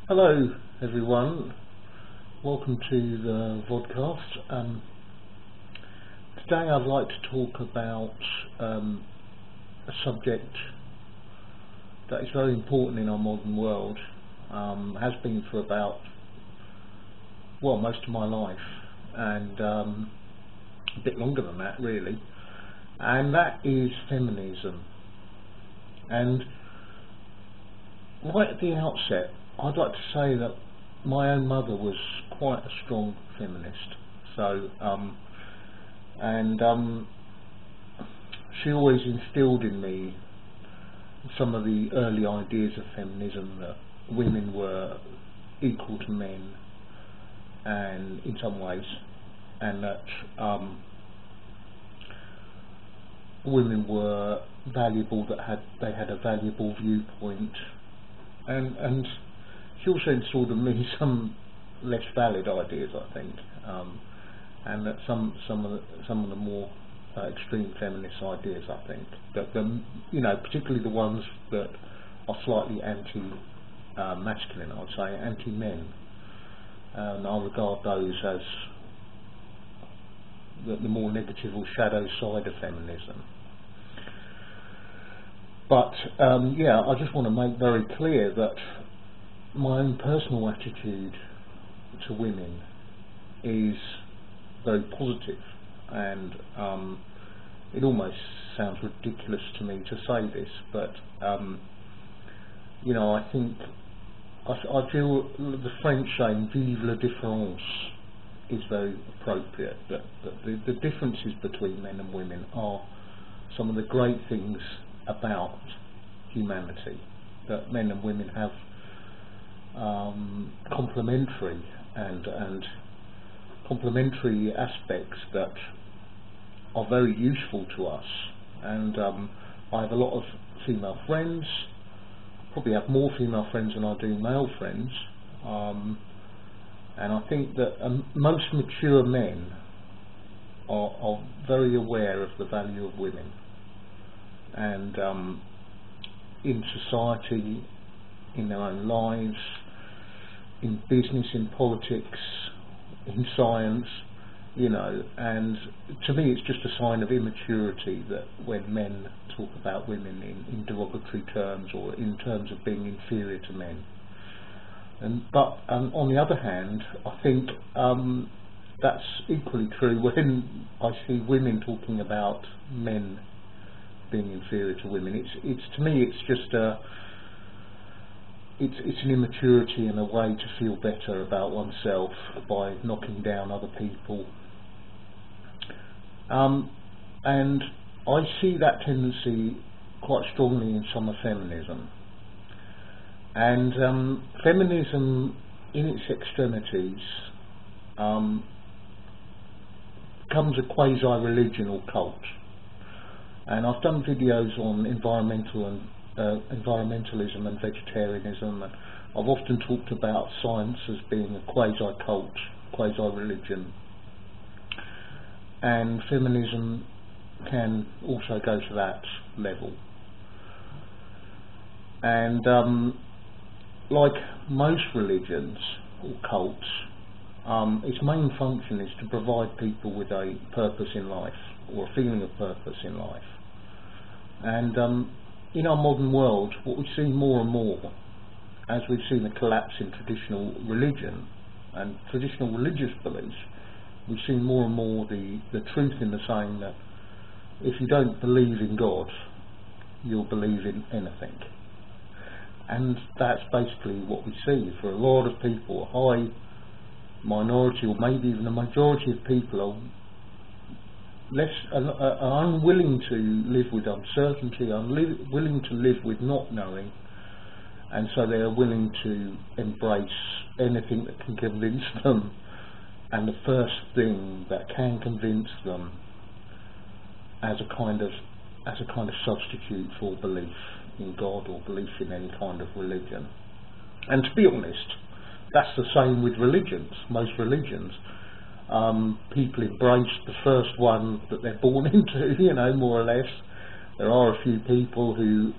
Hello everyone, welcome to the vodcast. Today I'd like to talk about a subject that is very important in our modern world, has been for about, most of my life, and a bit longer than that really, and that is feminism. And right at the outset, I'd like to say that my own mother was quite a strong feminist. So, she always instilled in me some of the early ideas of feminism, that women were equal to men, and in some ways, and that women were valuable, that they had a valuable viewpoint, and she also installed in me some less valid ideas, I think, and that some of the more extreme feminist ideas, I think, that particularly the ones that are slightly anti-masculine, I'd say, anti-men, and I regard those as the more negative or shadow side of feminism. But I just want to make very clear that my own personal attitude to women is very positive, and it almost sounds ridiculous to me to say this, but I think I feel the French saying "vive la différence" is very appropriate. That the differences between men and women are some of the great things about humanity, that men and women have complementary and complementary aspects that are very useful to us. And I have a lot of female friends, probably have more female friends than I do male friends, and I think that most mature men are very aware of the value of women, and in society, in their own lives, in business, in politics, in science, and to me it's just a sign of immaturity that when men talk about women in derogatory terms, or in terms of being inferior to men. But on the other hand, I think that's equally true when I see women talking about men being inferior to women. It's to me it's just it's an immaturity and a way to feel better about oneself by knocking down other people. And I see that tendency quite strongly in some of feminism. And feminism, in its extremities, becomes a quasi-religion or cult. And I've done videos on environmentalism and vegetarianism, and I've often talked about science as being a quasi-cult, quasi-religion, and feminism can also go to that level. And like most religions or cults, its main function is to provide people with a purpose in life, or a feeling of purpose in life. And in our modern world, what we see more and more, as we've seen a collapse in traditional religion and traditional religious beliefs, we've seen more and more the truth in the saying that if you don't believe in God, you'll believe in anything. And that's basically what we see for a lot of people. A high minority, or maybe even a majority of people, are unwilling to live with uncertainty, unwilling to live with not knowing, and so they are willing to embrace anything that can convince them, and the first thing that can convince them as a kind of substitute for belief in God or belief in any kind of religion. And to be honest, that's the same with religions. Most religions, people embrace the first one that they're born into, more or less. There are a few people who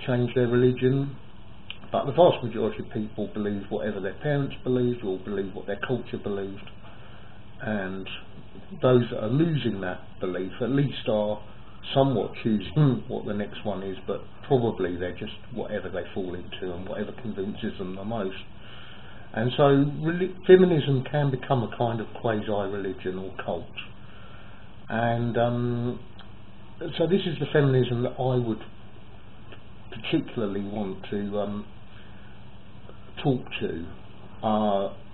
change their religion but the vast majority of people believe whatever their parents believed, or believe what their culture believed, and those that are losing that belief at least are somewhat choosing what the next one is, but probably they're just whatever they fall into and whatever convinces them the most. And so feminism can become a kind of quasi-religion or cult. And so this is the feminism that I would particularly want to talk to,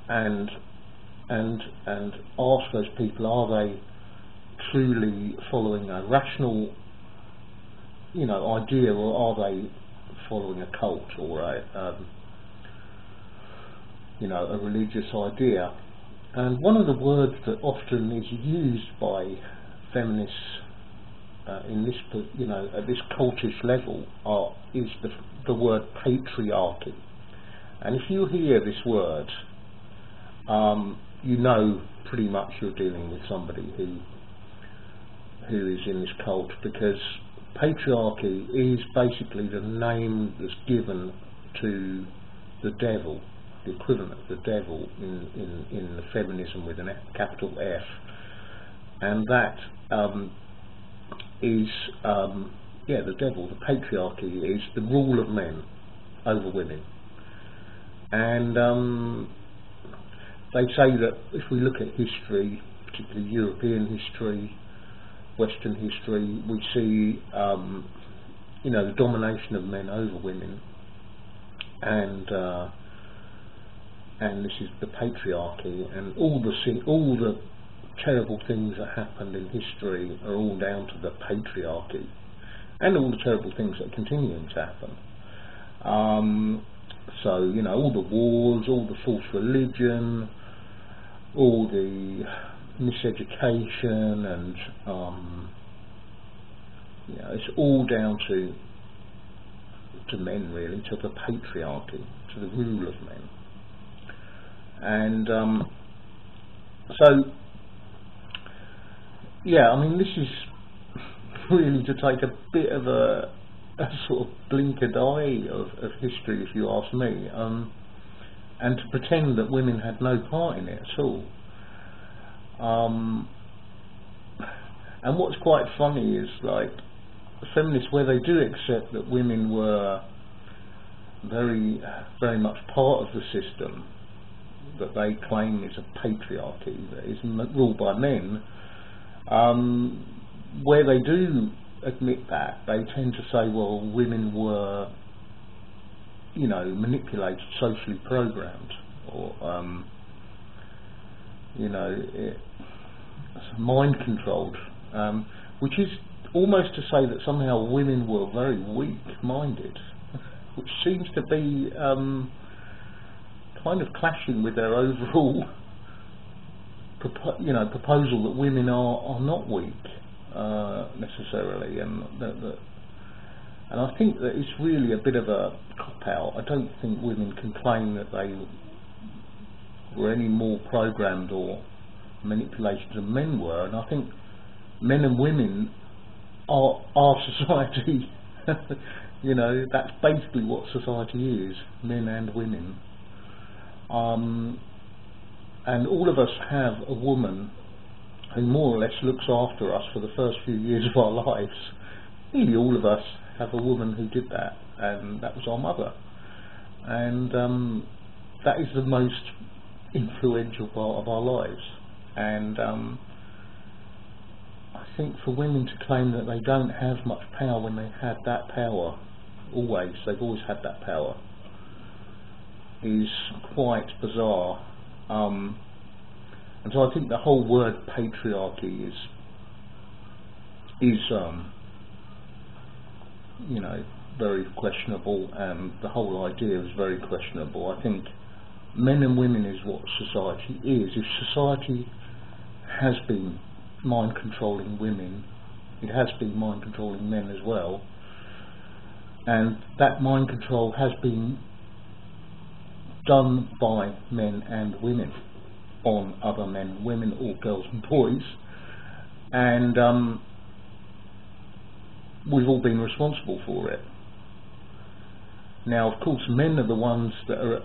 and ask those people, are they truly following a rational, idea, or are they following a cult or a religious idea? And one of the words that often is used by feminists in this, at this cultish level, is the word patriarchy. And if you hear this word, you know pretty much you're dealing with somebody who is in this cult, because patriarchy is basically the name that's given to the devil, the equivalent of the devil in the feminism with a capital F, and that is the devil. The patriarchy is the rule of men over women, and they say that if we look at history, particularly European history, Western history, we see the domination of men over women, and this is the patriarchy, and all the terrible things that happened in history are all down to the patriarchy, and all the terrible things that are continuing to happen. So all the wars, all the false religion, all the miseducation, and it's all down to men, really, to the patriarchy, to the rule of men. And this is really to take a bit of a sort of blinkered eye of history, if you ask me, and to pretend that women had no part in it at all. And what's quite funny is, like, feminists, where they do accept that women were very, very much part of the system that they claim is a patriarchy that is ruled by men, where they do admit that, they tend to say, well, women were, manipulated, socially programmed, or mind controlled, which is almost to say that somehow women were very weak-minded, which seems to be kind of clashing with their overall proposal that women are not weak necessarily, and I think that it's really a bit of a cop-out. I don't think women can claim that they were any more programmed or manipulated than men were, and I think men and women are society. That's basically what society is, men and women. And all of us have a woman who more or less looks after us for the first few years of our lives. Nearly all of us have a woman who did that, and that was our mother. And that is the most influential part of our lives. And I think for women to claim that they don't have much power when they had that power, they've always had that power, is quite bizarre. And so I think the whole word patriarchy is very questionable, and the whole idea is very questionable. I think men and women is what society is. If society has been mind controlling women, it has been mind controlling men as well, and that mind control has been done by men and women on other men, women, or girls and boys, and we've all been responsible for it. Now, of course, men are the ones that are,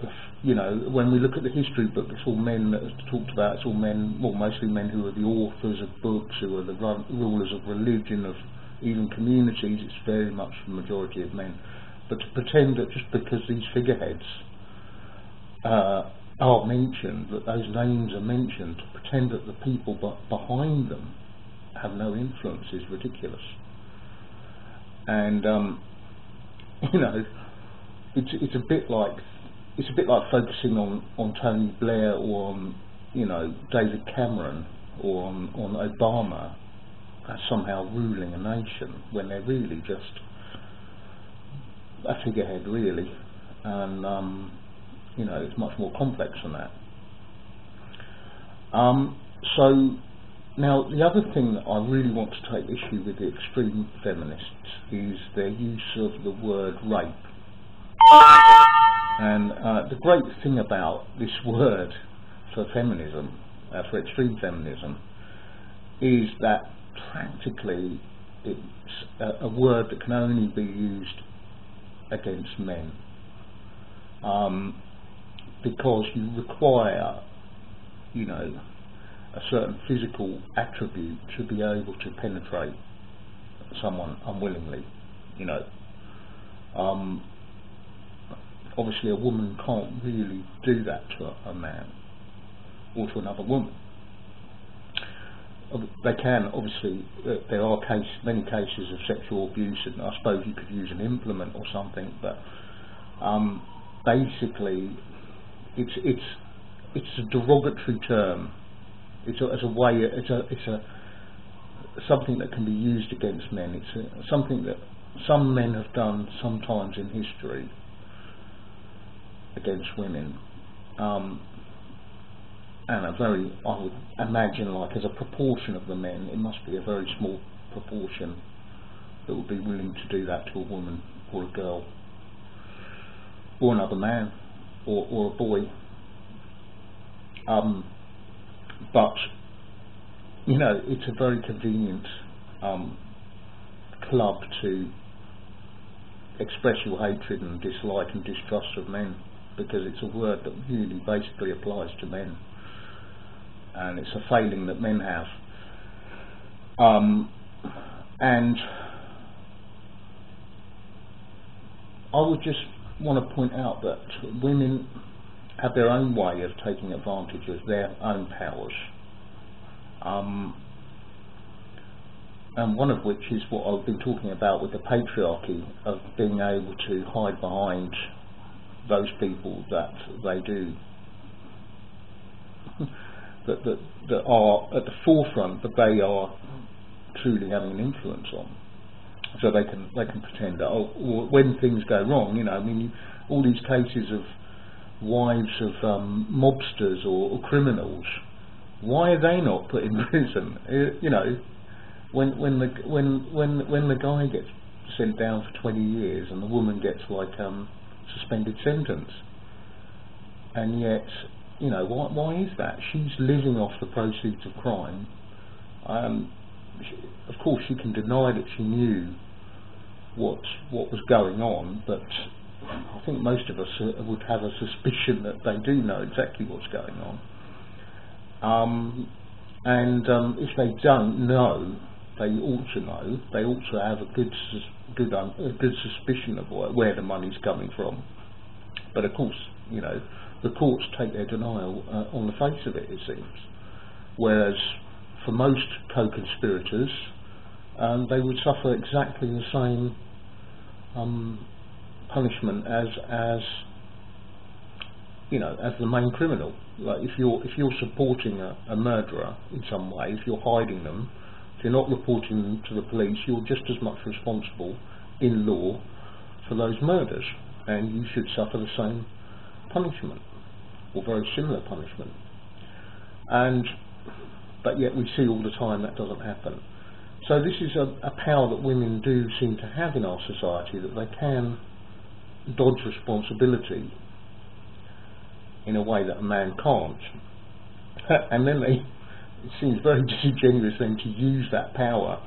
when we look at the history book, it's all men that are talked about. It's all men, well, mostly men who are the authors of books, who are the rulers of religion, of even communities. It's very much the majority of men. But to pretend that just because these figureheads are mentioned, that those names are mentioned, to pretend that the people behind them have no influence is ridiculous. And it's a bit like focusing on Tony Blair or on David Cameron or on Obama as somehow ruling a nation, when they're really just a figurehead, really. And it's much more complex than that. So now the other thing that I really want to take issue with the extreme feminists is their use of the word rape. And the great thing about this word for feminism, for extreme feminism, is that practically it's a word that can only be used against men, because you require, a certain physical attribute to be able to penetrate someone unwillingly. Obviously a woman can't really do that to a man or to another woman. They can, obviously. There are many cases of sexual abuse, and I suppose you could use an implement or something, but basically it's a derogatory term. It's something that can be used against men. It's something that some men have done sometimes in history against women, and I would imagine, like, as a proportion of the men, it must be a very small proportion that would be willing to do that to a woman or a girl or another man or a boy. But it's a very convenient club to express your hatred and dislike and distrust of men, because it's a word that really basically applies to men, and it's a failing that men have. And I would just want to point out that women have their own way of taking advantage of their own powers, and one of which is what I've been talking about with the patriarchy, of being able to hide behind those people that they do, that are at the forefront, but they are truly having an influence on. So they can pretend that when things go wrong, all these cases of wives of mobsters or criminals, why are they not put in prison? When the guy gets sent down for 20 years and the woman gets suspended sentence, and yet why is that? She's living off the proceeds of crime. Of course, she can deny that she knew what was going on, but I think most of us would have a suspicion that they do know exactly what's going on. And if they don't know, they ought to know. They ought to have a good suspicion of where the money's coming from. But of course, the courts take their denial on the face of it, it seems. Whereas for most co-conspirators, they would suffer exactly the same punishment as the main criminal. Like, if you're supporting a murderer in some way, if you're hiding them, if you're not reporting them to the police, you're just as much responsible in law for those murders, and you should suffer the same punishment or very similar punishment. But yet we see all the time that doesn't happen. So this is a power that women do seem to have in our society, that they can dodge responsibility in a way that a man can't. And then it seems very disingenuous then to use that power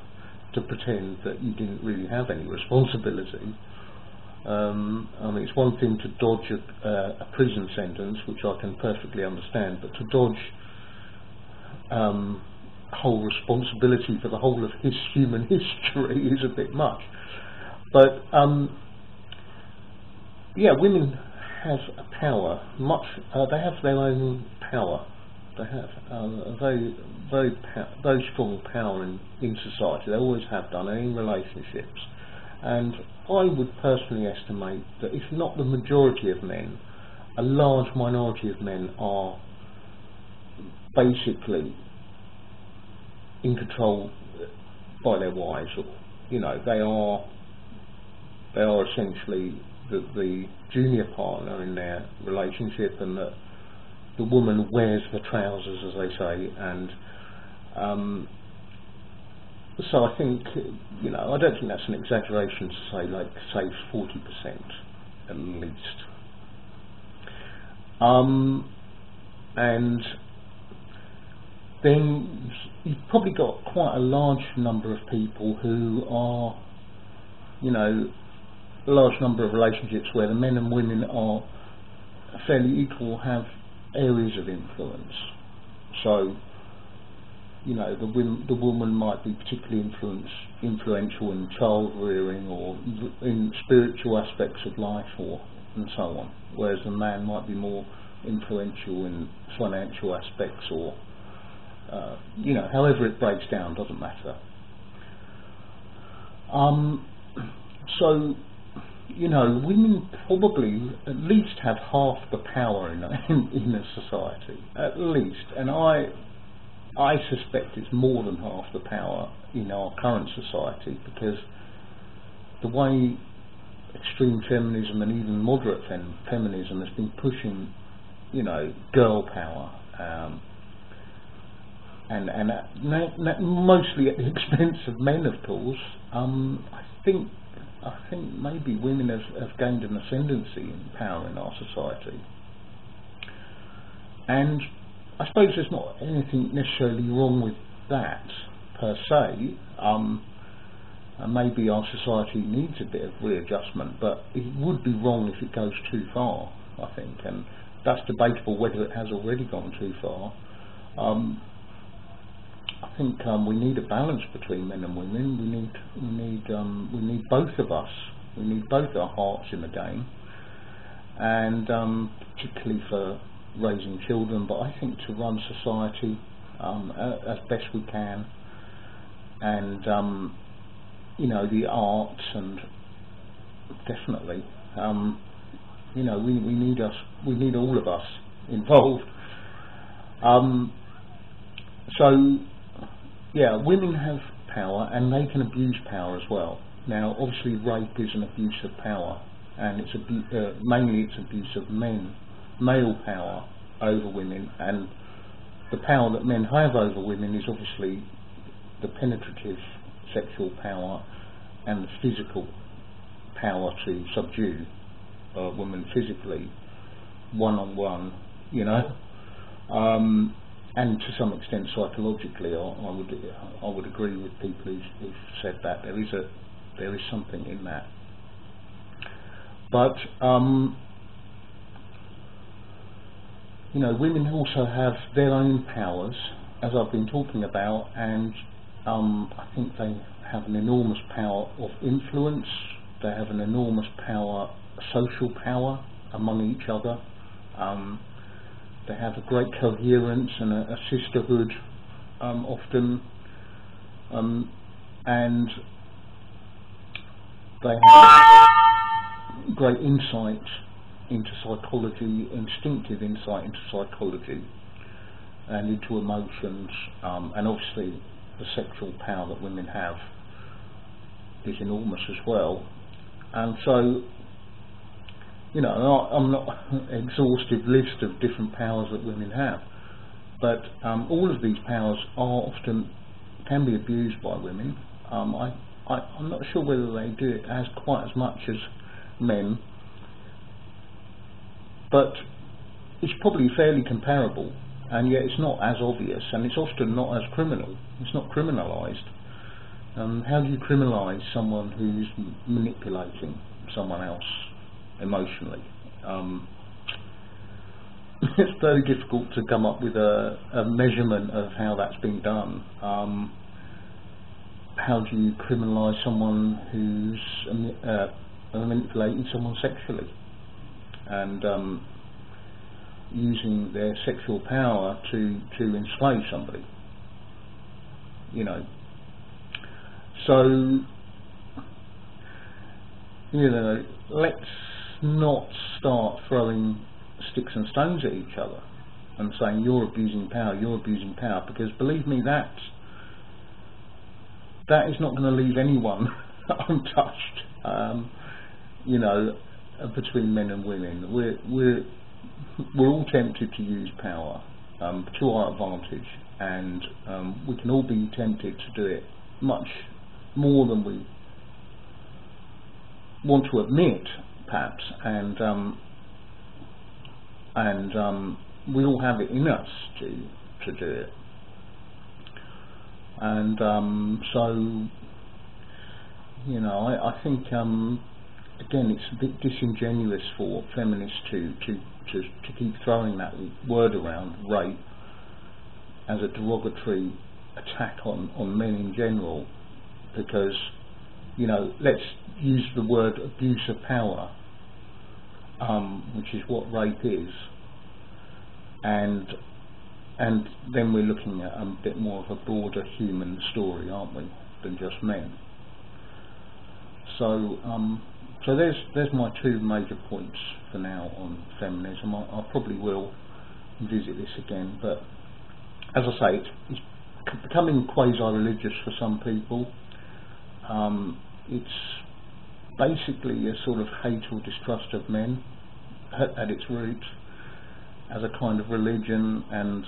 to pretend that you didn't really have any responsibility. I mean, it's one thing to dodge a prison sentence, which I can perfectly understand, but to dodge whole responsibility for the whole of human history is a bit much. But yeah, women have a power. They have their own power. They have a very strong power in society. They always have done, and in relationships. And I would personally estimate that if not the majority of men, a large minority of men are basically in control by their wives, or they are essentially the junior partner in their relationship, and that the woman wears the trousers, as they say. And so I think, I don't think that's an exaggeration to say 40% at least. And then you've probably got quite a large number of people who are, a large number of relationships where the men and women are fairly equal, have areas of influence. So, the woman might be particularly influential in child rearing or in spiritual aspects of life, and so on, whereas the man might be more influential in financial aspects, or however it breaks down, doesn't matter. So, women probably at least have half the power in a society, at least, and I suspect it's more than half the power in our current society, because the way extreme feminism and even moderate feminism has been pushing, girl power, and mostly at the expense of men, of course. I think maybe women have gained an ascendancy in power in our society, and I suppose there's not anything necessarily wrong with that per se. And maybe our society needs a bit of readjustment, but it would be wrong if it goes too far, I think, and that's debatable whether it has already gone too far. I think we need a balance between men and women. We need both of us. We need both our hearts in the game, and particularly for raising children, but I think to run society as best we can, and the arts, and definitely we need all of us involved. So yeah, women have power, and they can abuse power as well. Now, obviously, rape is an abuse of power, and it's mainly it's abuse of male power over women, and the power that men have over women is obviously the penetrative sexual power and the physical power to subdue a woman physically, one-on-one, and to some extent psychologically. I would agree with people who've said that there is something in that. But women also have their own powers, as I've been talking about, and I think they have an enormous power of influence. They have an enormous power, social power among each other. They have a great coherence and a sisterhood, often, and they have great insight into psychology, instinctive insight into psychology and into emotions, and obviously the sexual power that women have is enormous as well. And so, I'm not an exhaustive list of different powers that women have, but all of these powers can be abused by women. I'm not sure whether they do it quite as much as men, but it's probably fairly comparable, and yet it's not as obvious, and it's often not as criminal. It's not criminalised. How do you criminalise someone who's manipulating? someone else emotionally. It's very difficult to come up with a measurement of how that's been done. How do you criminalise someone who's manipulating someone sexually and using their sexual power to enslave somebody? You know, so let's not start throwing sticks and stones at each other and saying you're abusing power, because believe me, that is not going to leave anyone untouched. Between men and women, we're all tempted to use power to our advantage, and we can all be tempted to do it much more than we want to admit, perhaps, and we all have it in us to do it. And I think again, it's a bit disingenuous for feminists to keep throwing that word around, rape, as a derogatory attack on men in general, because let's use the word abuse of power, which is what rape is, and then we're looking at a bit more of a broader human story, aren't we, than just men. So there's my two major points for now on feminism. I probably will visit this again, but as I say, it's becoming quasi-religious for some people. It's basically a sort of hate or distrust of men at its root, as a kind of religion, and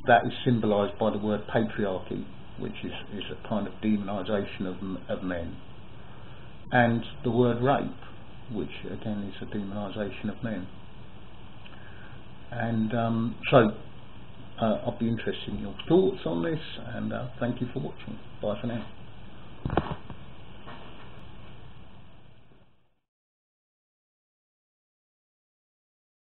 that is symbolised by the word patriarchy, which is a kind of demonisation of men, and the word rape, which again is a demonisation of men. And I'll be interested in your thoughts on this, and thank you for watching. Bye for now.